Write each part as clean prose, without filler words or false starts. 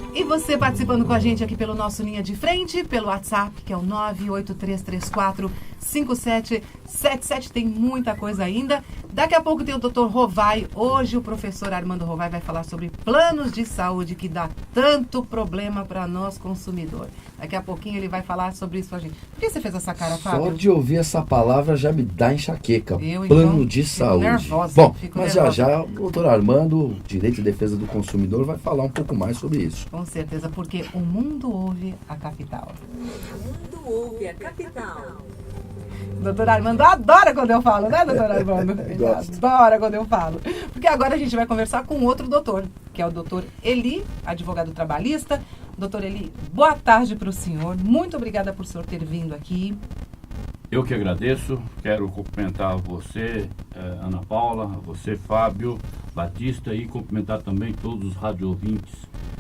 E você participando com a gente aqui pelo nosso Linha de Frente, pelo WhatsApp, que é o 983345777. Tem muita coisa ainda. Daqui a pouco tem o Dr. Rovai. Hoje o professor Armando Rovai vai falar sobre planos de saúde que dá tanto problema para nós consumidor. Daqui a pouquinho ele vai falar sobre isso com a gente. Por que você fez essa cara, Fábio? Só de ouvir essa palavra já me dá enxaqueca. Eu, Plano então, de fico saúde. nervosa, Bom, fico mas nervosa. já o doutor Armando, Direito e Defesa do Consumidor, vai falar um pouco mais sobre isso. Com certeza, porque o mundo ouve a capital. O mundo ouve a capital. Doutor Armando adora quando eu falo, né, doutor Armando? Ele Gosto. adora quando eu falo. Porque agora a gente vai conversar com outro doutor, que é o doutor Eli, advogado trabalhista. Doutor Eli, boa tarde para o senhor. Muito obrigada por o senhor ter vindo aqui. Eu que agradeço, quero cumprimentar você, Ana Paula, você, Fábio Batista, e cumprimentar também todos os rádio ouvintes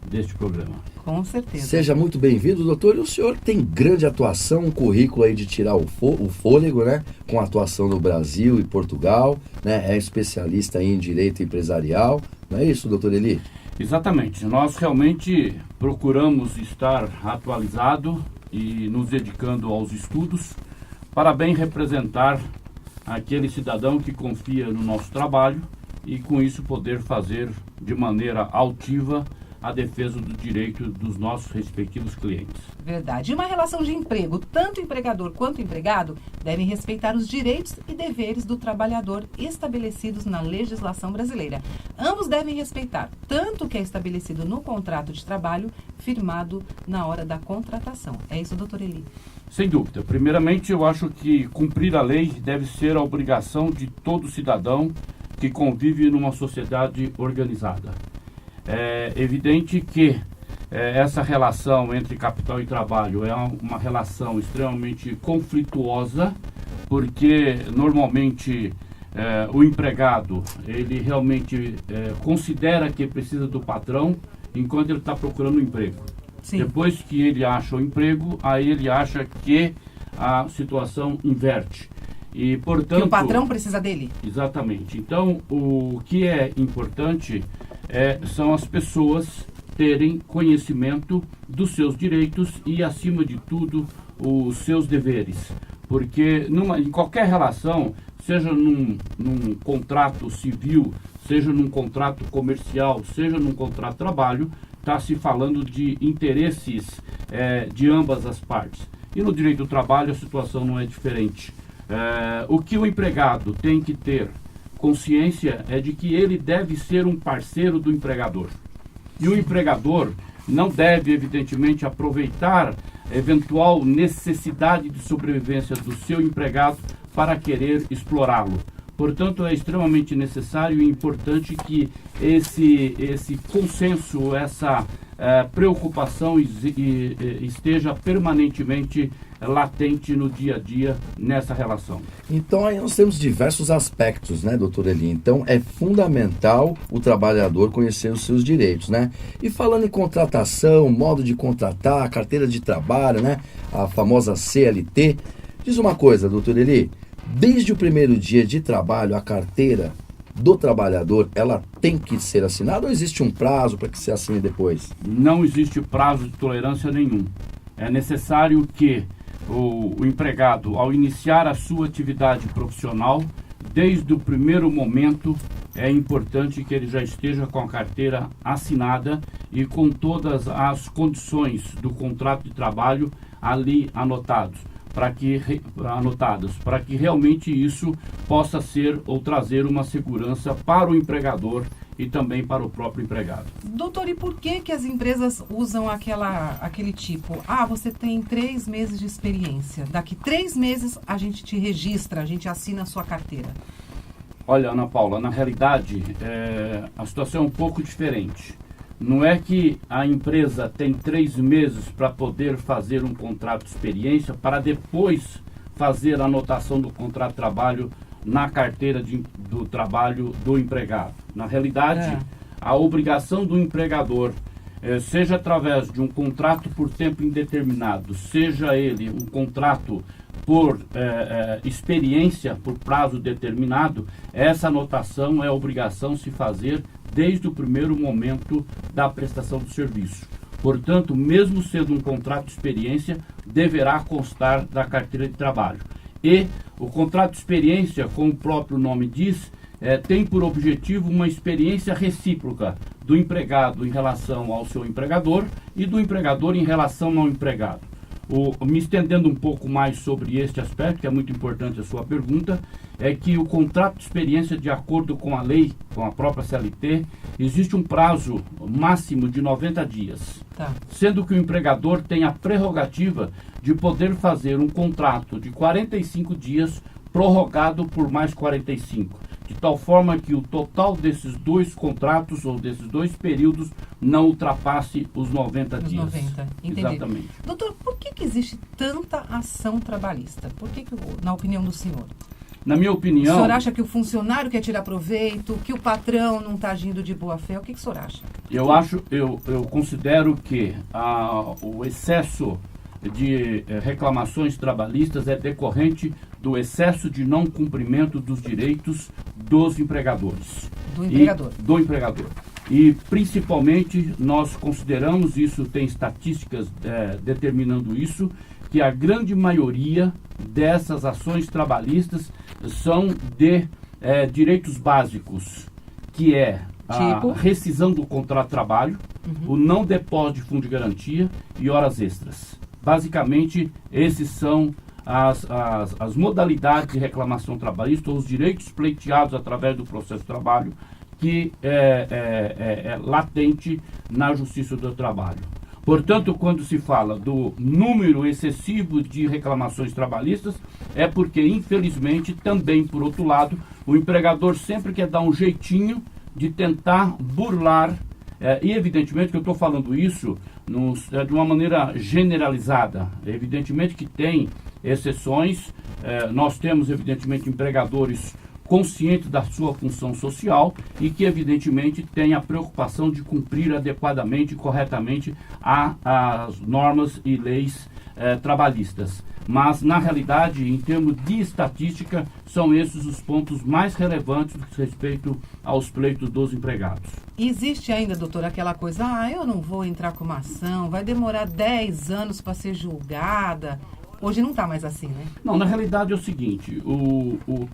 deste programa. Com certeza. Seja muito bem-vindo, doutor. E o senhor tem grande atuação, um currículo aí de tirar o fôlego, né? Com atuação no Brasil e Portugal, né? É especialista em direito empresarial. Não é isso, doutor Eli? Exatamente, nós realmente procuramos estar atualizado e nos dedicando aos estudos para bem representar aquele cidadão que confia no nosso trabalho e com isso poder fazer de maneira altiva a defesa do direito dos nossos respectivos clientes. Verdade. E uma relação de emprego, tanto empregador quanto empregado devem respeitar os direitos e deveres do trabalhador estabelecidos na legislação brasileira. Ambos devem respeitar tanto o que é estabelecido no contrato de trabalho firmado na hora da contratação. É isso, doutor Eli? Sem dúvida. Primeiramente, eu acho que cumprir a lei deve ser a obrigação de todo cidadão que convive numa sociedade organizada. É evidente que essa relação entre capital e trabalho é uma relação extremamente conflituosa, porque normalmente o empregado ele realmente considera que precisa do patrão enquanto ele está procurando um emprego. Sim. Depois que ele acha o emprego, aí ele acha que a situação inverte. E, portanto, Que o patrão precisa dele. Exatamente. Então, o que é importante são as pessoas terem conhecimento dos seus direitos e, acima de tudo, os seus deveres. Porque em qualquer relação, seja num contrato civil, seja num contrato comercial, seja num contrato de trabalho, está se falando de interesses de ambas as partes. E no direito do trabalho a situação não é diferente. O que o empregado tem que ter consciência é de que ele deve ser um parceiro do empregador. E o empregador não deve, evidentemente, aproveitar eventual necessidade de sobrevivência do seu empregado para querer explorá-lo. Portanto, é extremamente necessário e importante que esse consenso, essa preocupação esteja permanentemente latente no dia a dia nessa relação. Então aí nós temos diversos aspectos, né, doutor Eli? Então é fundamental o trabalhador conhecer os seus direitos, né? E falando em contratação, modo de contratar, carteira de trabalho, né? A famosa CLT. Diz uma coisa, doutor Eli, desde o primeiro dia de trabalho, a carteira do trabalhador, ela tem que ser assinada ou existe um prazo para que se assine depois? Não existe prazo de tolerância nenhum. É necessário que o empregado, ao iniciar a sua atividade profissional, desde o primeiro momento, é importante que ele já esteja com a carteira assinada e com todas as condições do contrato de trabalho ali anotadas, para que realmente isso possa ser ou trazer uma segurança para o empregador e também para o próprio empregado. Doutor, e por que as empresas usam aquele tipo? Você tem 3 meses de experiência. Daqui 3 meses a gente te registra, a gente assina a sua carteira. Olha, Ana Paula, na realidade a situação é um pouco diferente. Não é que a empresa tem 3 meses para poder fazer um contrato de experiência para depois fazer a anotação do contrato de trabalho na carteira do trabalho do empregado. Na realidade, a obrigação do empregador, seja através de um contrato por tempo indeterminado, seja ele um contrato por experiência, por prazo determinado, essa anotação é obrigação se fazer desde o primeiro momento da prestação do serviço. Portanto, mesmo sendo um contrato de experiência, deverá constar da carteira de trabalho. E o contrato de experiência, como o próprio nome diz, tem por objetivo uma experiência recíproca do empregado em relação ao seu empregador e do empregador em relação ao empregado. Me estendendo um pouco mais sobre este aspecto, que é muito importante a sua pergunta, é que o contrato de experiência, de acordo com a lei, com a própria CLT, existe um prazo máximo de 90 dias, sendo que o empregador tem a prerrogativa de poder fazer um contrato de 45 dias prorrogado por mais 45, de tal forma que o total desses dois contratos ou desses dois períodos não ultrapasse os 90 dias. 90, entendi. Exatamente. Doutor, por que existe tanta ação trabalhista? Por que, na opinião do senhor? Na minha opinião... O senhor acha que o funcionário quer tirar proveito, que o patrão não está agindo de boa fé? O que o senhor acha? Eu considero que o excesso de reclamações trabalhistas é decorrente do excesso de não cumprimento dos direitos dos empregadores. Do empregador. E, principalmente, nós consideramos, isso tem estatísticas determinando isso, que a grande maioria dessas ações trabalhistas são de direitos básicos, que é a rescisão do contrato de trabalho, o não depósito de fundo de garantia e horas extras. Basicamente, esses são as modalidades de reclamação trabalhista, ou os direitos pleiteados através do processo de trabalho, que é latente na Justiça do Trabalho. Portanto, quando se fala do número excessivo de reclamações trabalhistas, é porque, infelizmente, também, por outro lado, o empregador sempre quer dar um jeitinho de tentar burlar, e evidentemente que eu estou falando isso de uma maneira generalizada. Evidentemente que tem exceções, nós temos, evidentemente, empregadores conscientes da sua função social e que, evidentemente, têm a preocupação de cumprir adequadamente e corretamente as normas e leis trabalhistas. Mas, na realidade, em termos de estatística, são esses os pontos mais relevantes do que respeito aos pleitos dos empregados. Existe ainda, doutor, aquela coisa, eu não vou entrar com uma ação, vai demorar 10 anos para ser julgada. Hoje não está mais assim, né? Não, na realidade é o seguinte,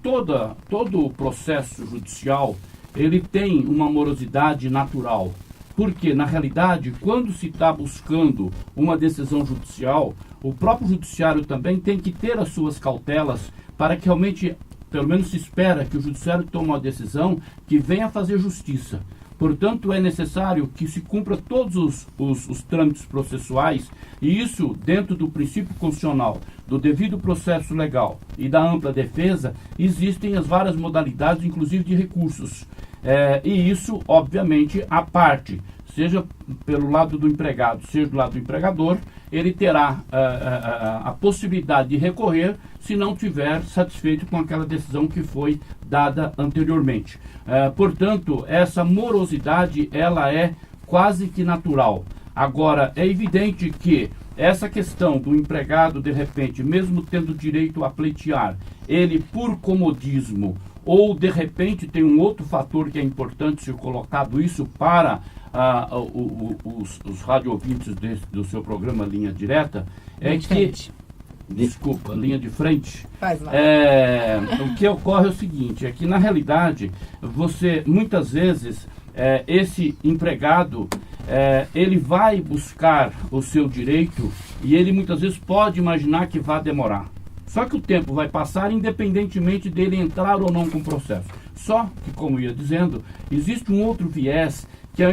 todo o processo judicial, ele tem uma morosidade natural. Porque, na realidade, quando se está buscando uma decisão judicial, o próprio judiciário também tem que ter as suas cautelas para que realmente, pelo menos se espera que o judiciário tome uma decisão que venha fazer justiça. Portanto, é necessário que se cumpra todos os trâmites processuais, e isso, dentro do princípio constitucional, do devido processo legal e da ampla defesa, existem as várias modalidades, inclusive de recursos. E isso, obviamente, à parte, seja pelo lado do empregado, seja do lado do empregador, ele terá a possibilidade de recorrer se não tiver satisfeito com aquela decisão que foi dada anteriormente. Portanto, essa morosidade, ela é quase que natural. Agora, é evidente que essa questão do empregado, de repente, mesmo tendo direito a pleitear, ele por comodismo, ou de repente tem um outro fator que é importante ser colocado isso para os radioouvintes do seu programa Linha Direta, linha de frente. Faz lá. O que ocorre é o seguinte, é que na realidade, muitas vezes, esse empregado, ele vai buscar o seu direito e ele muitas vezes pode imaginar que vai demorar. Só que o tempo vai passar independentemente dele entrar ou não com o processo. Só que, como eu ia dizendo, existe um outro viés, que é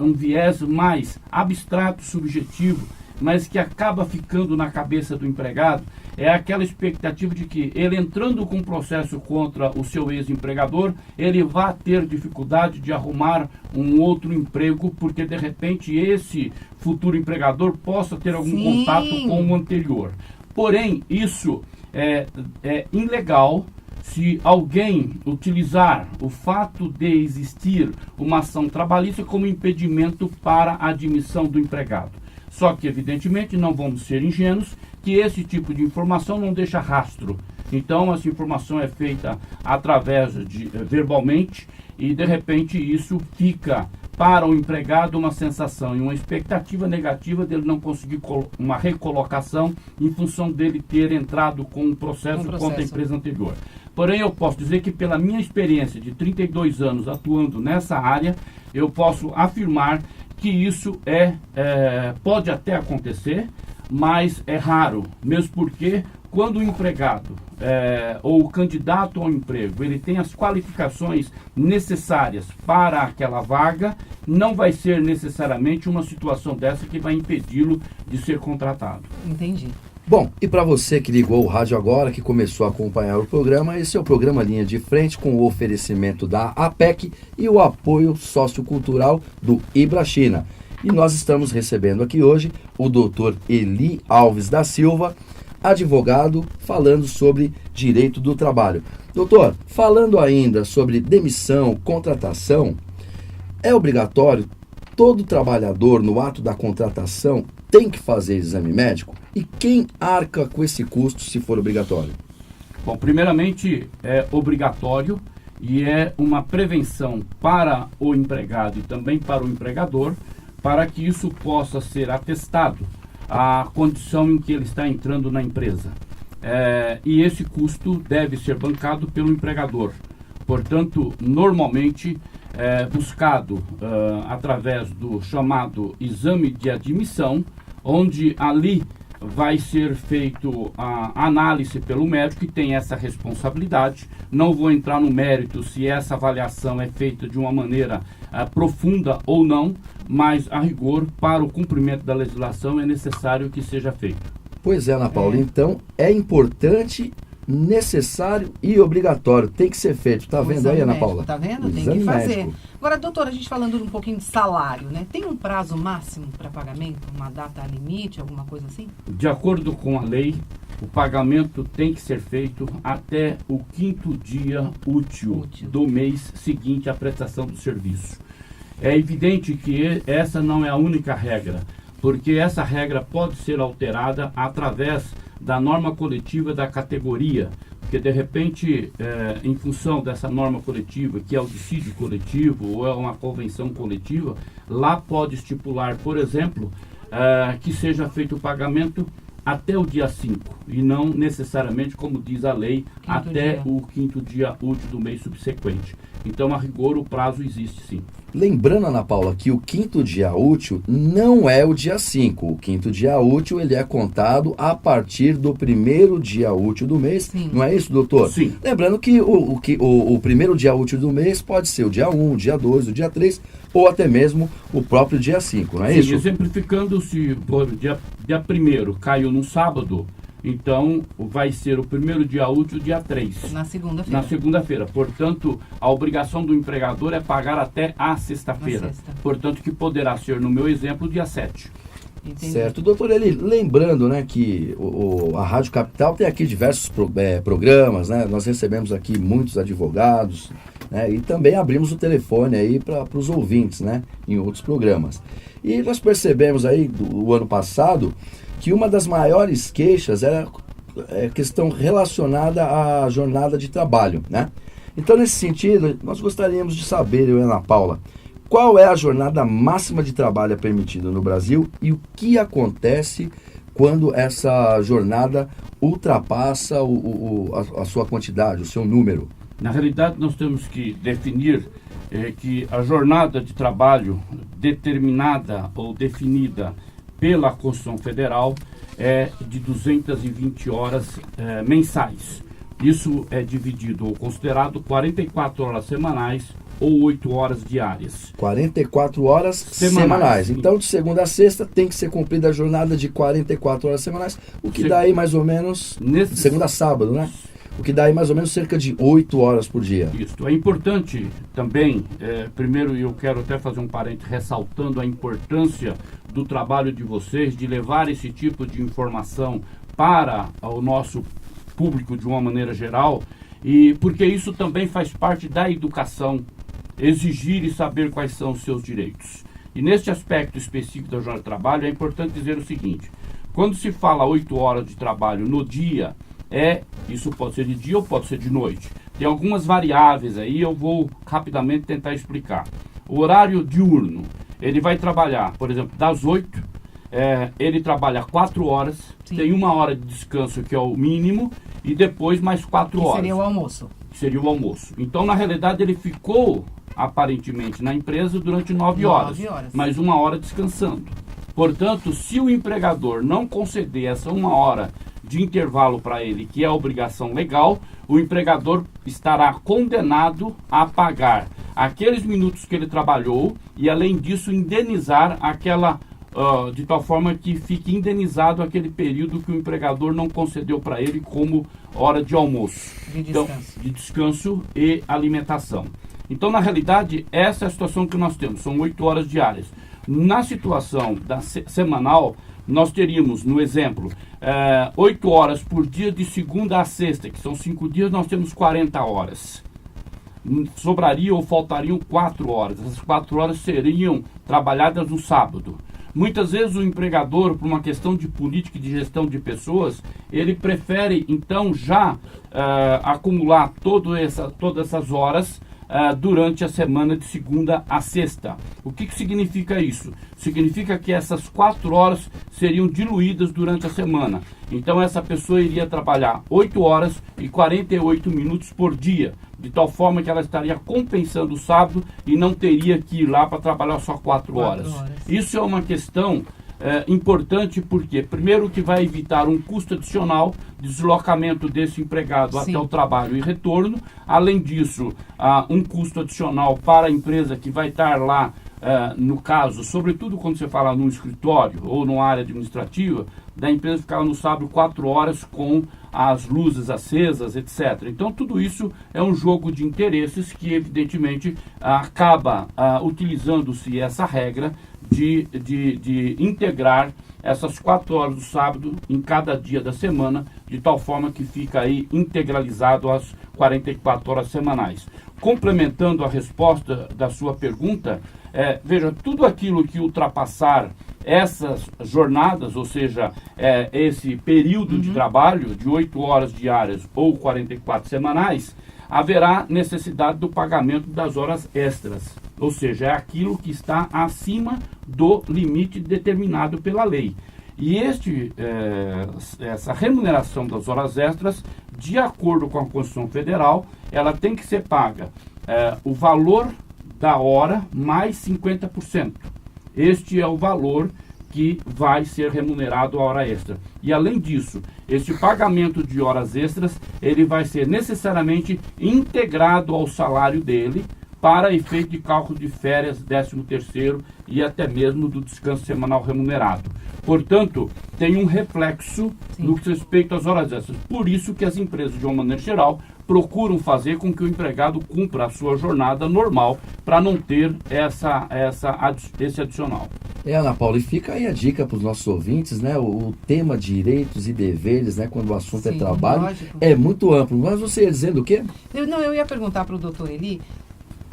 um viés mais abstrato, subjetivo, mas que acaba ficando na cabeça do empregado, é aquela expectativa de que ele entrando com um processo contra o seu ex-empregador, ele vai ter dificuldade de arrumar um outro emprego, porque de repente esse futuro empregador possa ter algum contato com o anterior. Porém, isso é ilegal se alguém utilizar o fato de existir uma ação trabalhista como impedimento para a admissão do empregado. Só que, evidentemente, não vamos ser ingênuos, que esse tipo de informação não deixa rastro. Então, essa informação é feita através de verbalmente e, de repente, isso fica para o empregado uma sensação e uma expectativa negativa dele não conseguir uma recolocação em função dele ter entrado com um processo contra a empresa anterior. Porém, eu posso dizer que pela minha experiência de 32 anos atuando nessa área, eu posso afirmar que isso pode até acontecer, mas é raro, mesmo porque quando o empregado ou o candidato ao emprego, ele tem as qualificações necessárias para aquela vaga, não vai ser necessariamente uma situação dessa que vai impedi-lo de ser contratado. Entendi. Bom, e para você que ligou o rádio agora, que começou a acompanhar o programa, esse é o programa Linha de Frente com o oferecimento da APEC e o apoio sociocultural do Ibrachina. E nós estamos recebendo aqui hoje o Dr. Eli Alves da Silva, advogado, falando sobre direito do trabalho. Doutor, falando ainda sobre demissão, contratação, é obrigatório todo trabalhador no ato da contratação tem que fazer exame médico? E quem arca com esse custo se for obrigatório? Bom, primeiramente é obrigatório e é uma prevenção para o empregado e também para o empregador, para que isso possa ser atestado a condição em que ele está entrando na empresa. E esse custo deve ser bancado pelo empregador. Portanto, normalmente buscado através do chamado exame de admissão, onde ali vai ser feito a análise pelo médico que tem essa responsabilidade. Não vou entrar no mérito se essa avaliação é feita de uma maneira profunda ou não, mas a rigor, para o cumprimento da legislação, é necessário que seja feito. Pois é, Ana Paula, então é importante, necessário e obrigatório. Tem que ser feito. Tá vendo aí, Ana Paula? Tá vendo? Tem Exame que fazer. médico. Agora, doutora, a gente falando um pouquinho de salário, né? Tem um prazo máximo para pagamento? Uma data limite, alguma coisa assim? De acordo com a lei, o pagamento tem que ser feito até o 5º dia útil do mês seguinte à prestação do serviço. É evidente que essa não é a única regra, porque essa regra pode ser alterada através da norma coletiva da categoria, porque de repente, em função dessa norma coletiva, que é o dissídio coletivo ou é uma convenção coletiva, lá pode estipular, por exemplo, que seja feito o pagamento até o dia 5 e não necessariamente, como diz a lei, até o 5º dia útil do mês subsequente. Então, a rigor, o prazo existe sim. Lembrando, Ana Paula, que o 5º dia útil não é o dia 5. O 5º dia útil ele é contado a partir do 1º dia útil do mês. Sim. Não é isso, doutor? Sim. Lembrando que o primeiro dia útil do mês pode ser o dia 1, o dia 2, o dia 3 ou até mesmo o próprio dia 5, não é isso? Exemplificando, se for dia 1º caiu num sábado, então vai ser o 1º dia útil, dia 3. Na segunda-feira. Na segunda-feira. Portanto, a obrigação do empregador é pagar até a sexta-feira. Portanto, que poderá ser, no meu exemplo, dia 7. Entendi. Certo. Doutor Eli, lembrando, né, que a Rádio Capital tem aqui diversos programas, né? Nós recebemos aqui muitos advogados, né? E também abrimos o telefone aí para os ouvintes, né? Em outros programas. E nós percebemos aí do ano passado que uma das maiores queixas era questão relacionada à jornada de trabalho, né? Então, nesse sentido, nós gostaríamos de saber, eu e Ana Paula, qual é a jornada máxima de trabalho permitida no Brasil e o que acontece quando essa jornada ultrapassa a sua quantidade, o seu número? Na realidade, nós temos que definir que a jornada de trabalho determinada ou definida pela Constituição Federal é de 220 horas mensais. Isso é dividido ou considerado 44 horas semanais ou 8 horas diárias. 44 horas semanais. Então, de segunda a sexta, tem que ser cumprida a jornada de 44 horas semanais, o que dá aí mais ou menos, de segunda a sábado, né? O que dá aí mais ou menos cerca de 8 horas por dia. Isso. É importante também, primeiro eu quero até fazer um parênteses ressaltando a importância do trabalho de vocês, de levar esse tipo de informação para o nosso público de uma maneira geral, e porque isso também faz parte da educação, exigir e saber quais são os seus direitos. E neste aspecto específico da jornada de trabalho, é importante dizer o seguinte: quando se fala 8 horas de trabalho no dia, isso pode ser de dia ou pode ser de noite. Tem algumas variáveis aí, eu vou rapidamente tentar explicar. o horário diurno, ele vai trabalhar, por exemplo, das 8, ele trabalha 4 horas, Sim. tem 1 hora de descanso, que é o mínimo, e depois mais 4 horas. Seria o almoço. Seria o almoço. Então, na realidade, ele ficou, aparentemente, na empresa durante 9 horas, mais 1 hora descansando. Portanto, se o empregador não conceder essa 1 hora de intervalo para ele, que é a obrigação legal, o empregador estará condenado a pagar aqueles minutos que ele trabalhou e, além disso, indenizar aquela, de tal forma que fique indenizado aquele período que o empregador não concedeu para ele como hora de almoço. Então, de descanso e alimentação. Então, na realidade, essa é a situação que nós temos, são 8 horas diárias. Na situação da semanal, nós teríamos, no exemplo, 8 horas por dia de segunda a sexta, que são 5 dias, nós temos 40 horas. Sobraria ou faltariam 4 horas. Essas 4 horas seriam trabalhadas no sábado. Muitas vezes o empregador, por uma questão de política e de gestão de pessoas, ele prefere, então, já acumular todas essas horas durante a semana de segunda a sexta. O que significa isso? Significa que essas 4 horas seriam diluídas durante a semana. Então essa pessoa iria trabalhar 8 horas e 48 minutos por dia, de tal forma que ela estaria compensando o sábado e não teria que ir lá para trabalhar só 4 horas. Isso é uma questão importante, porque primeiro que vai evitar um custo adicional, deslocamento desse empregado até o trabalho e retorno. Além disso, um custo adicional para a empresa que vai estar lá, no caso, sobretudo quando você fala num escritório ou numa área administrativa, da empresa ficar no sábado 4 horas com as luzes acesas, etc. Então tudo isso é um jogo de interesses que evidentemente acaba utilizando-se essa regra de integrar essas 4 horas do sábado em cada dia da semana, de tal forma que fica aí integralizado as 44 horas semanais. Complementando a resposta da sua pergunta, veja, tudo aquilo que ultrapassar essas jornadas, ou seja, esse período de trabalho de 8 horas diárias ou 44 semanais, haverá necessidade do pagamento das horas extras. Ou seja, é aquilo que está acima do limite determinado pela lei. E essa remuneração das horas extras, de acordo com a Constituição Federal, ela tem que ser paga o valor da hora mais 50%. Este é o valor que vai ser remunerado a hora extra. E além disso, este pagamento de horas extras, ele vai ser necessariamente integrado ao salário dele, para efeito de cálculo de férias, 13º e até mesmo do descanso semanal remunerado. Portanto, tem um reflexo no que respeita às horas extras. Por isso que as empresas, de uma maneira geral, procuram fazer com que o empregado cumpra a sua jornada normal para não ter esse adicional. Ana Paula, e fica aí a dica para os nossos ouvintes, né? O tema direitos e deveres, né? Quando o assunto é trabalho, lógico, é muito amplo. Mas você ia dizendo o quê? Eu ia perguntar para o doutor Eli,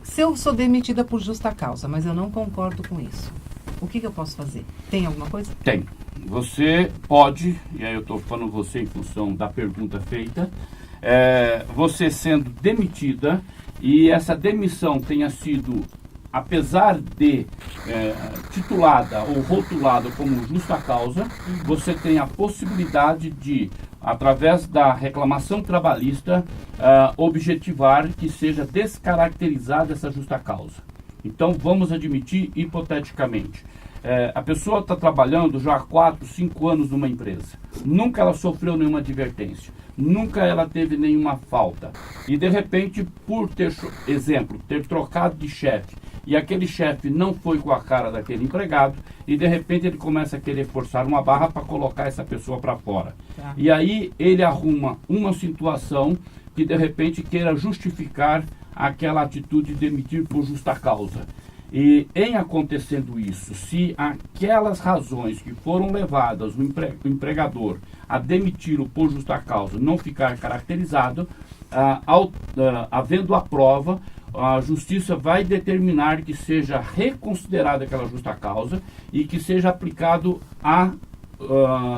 se eu sou demitida por justa causa, mas eu não concordo com isso, o que eu posso fazer? Tem alguma coisa? Tem. Você pode, e aí eu estou falando você em função da pergunta feita, você sendo demitida e essa demissão tenha sido, apesar de titulada ou rotulada como justa causa, você tem a possibilidade de, através da reclamação trabalhista, objetivar que seja descaracterizada essa justa causa. Então, vamos admitir hipoteticamente. A pessoa está trabalhando já há 4, 5 anos numa empresa. Nunca ela sofreu nenhuma advertência. Nunca ela teve nenhuma falta. E, de repente, por ter trocado de chefe, e aquele chefe não foi com a cara daquele empregado, e de repente ele começa a querer forçar uma barra para colocar essa pessoa para fora. E aí ele arruma uma situação que de repente queira justificar aquela atitude de demitir por justa causa. E em acontecendo isso, se aquelas razões que foram levadas o empregador a demiti-lo por justa causa não ficar caracterizado, havendo a prova, a justiça vai determinar que seja reconsiderada aquela justa causa e que seja aplicado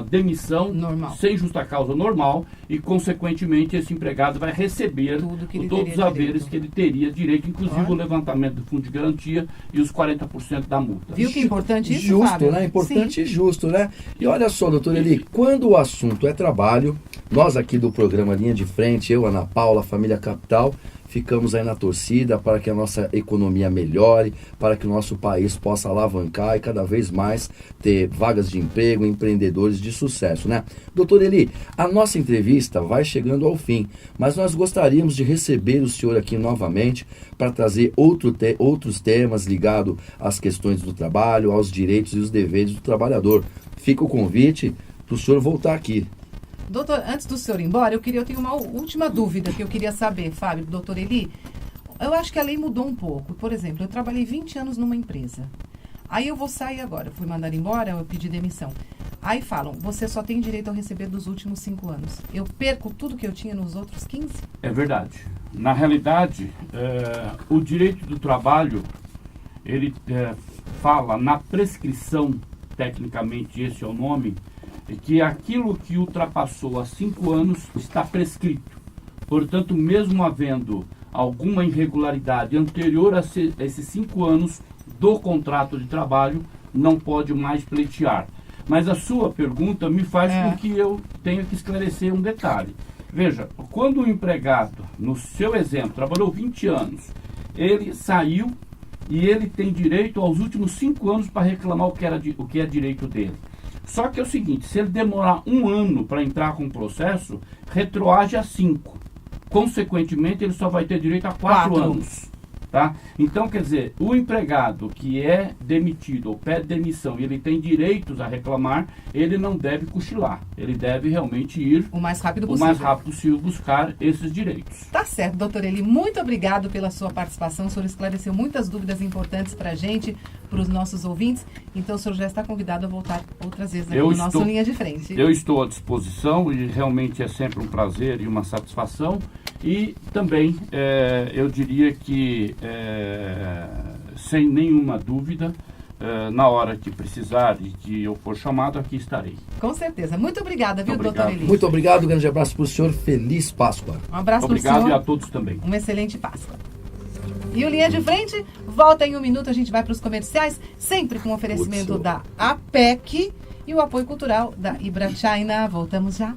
demissão Normal. sem justa causa normal e, consequentemente, esse empregado vai receber todos os haveres que ele teria direito, inclusive o levantamento do fundo de garantia e os 40% da multa. Viu que é importante isso, Justo, Fábio? né? Importante Sim. e justo, né? E olha só, doutor Eli, quando o assunto é trabalho, nós aqui do programa Linha de Frente, eu, Ana Paula, Família Capital, ficamos aí na torcida para que a nossa economia melhore, para que o nosso país possa alavancar e cada vez mais ter vagas de emprego, empreendedores de sucesso, né? Doutor Eli, a nossa entrevista vai chegando ao fim, mas nós gostaríamos de receber o senhor aqui novamente para trazer outros temas ligados às questões do trabalho, aos direitos e os deveres do trabalhador. Fica o convite para o senhor voltar aqui. Doutor, antes do senhor ir embora, eu tenho uma última dúvida que eu queria saber, Fábio, doutor Eli. Eu acho que a lei mudou um pouco. Por exemplo, eu trabalhei 20 anos numa empresa. Aí eu vou sair agora, fui mandada embora, eu pedi demissão. Aí falam, você só tem direito a receber dos últimos 5 anos. Eu perco tudo que eu tinha nos outros 15? É verdade. Na realidade, o direito do trabalho, ele fala na prescrição, tecnicamente esse é o nome, que aquilo que ultrapassou há 5 anos está prescrito. Portanto, mesmo havendo alguma irregularidade anterior a esses 5 anos do contrato de trabalho, não pode mais pleitear. Mas a sua pergunta me faz com que eu tenha que esclarecer um detalhe. Veja, quando o empregado, no seu exemplo, trabalhou 20 anos, ele saiu e ele tem direito aos últimos 5 anos para reclamar o que é direito dele. Só que é o seguinte, se ele demorar 1 ano para entrar com o processo, retroage a 5. Consequentemente, ele só vai ter direito a 4 anos. Tá? Então, quer dizer, o empregado que é demitido ou pede demissão e ele tem direitos a reclamar, ele não deve cochilar. Ele deve realmente ir o mais rápido possível buscar esses direitos. Tá certo, doutor Eli. Muito obrigado pela sua participação. O senhor esclareceu muitas dúvidas importantes para a gente, para os nossos ouvintes. Então, o senhor já está convidado a voltar outras vezes aqui no nosso Linha de Frente. Eu estou à disposição e realmente é sempre um prazer e uma satisfação. E também eu diria que, sem nenhuma dúvida, na hora que precisar e que eu for chamado, aqui estarei. Com certeza. Muito obrigada, viu, doutor Eli? Muito obrigado, grande abraço para o senhor. Feliz Páscoa. Um abraço para o senhor. Obrigado e a todos também. Uma excelente Páscoa. E o Linha de Frente volta em 1 minuto. A gente vai para os comerciais, sempre com oferecimento da APEC e o apoio cultural da Ibra China. Voltamos já.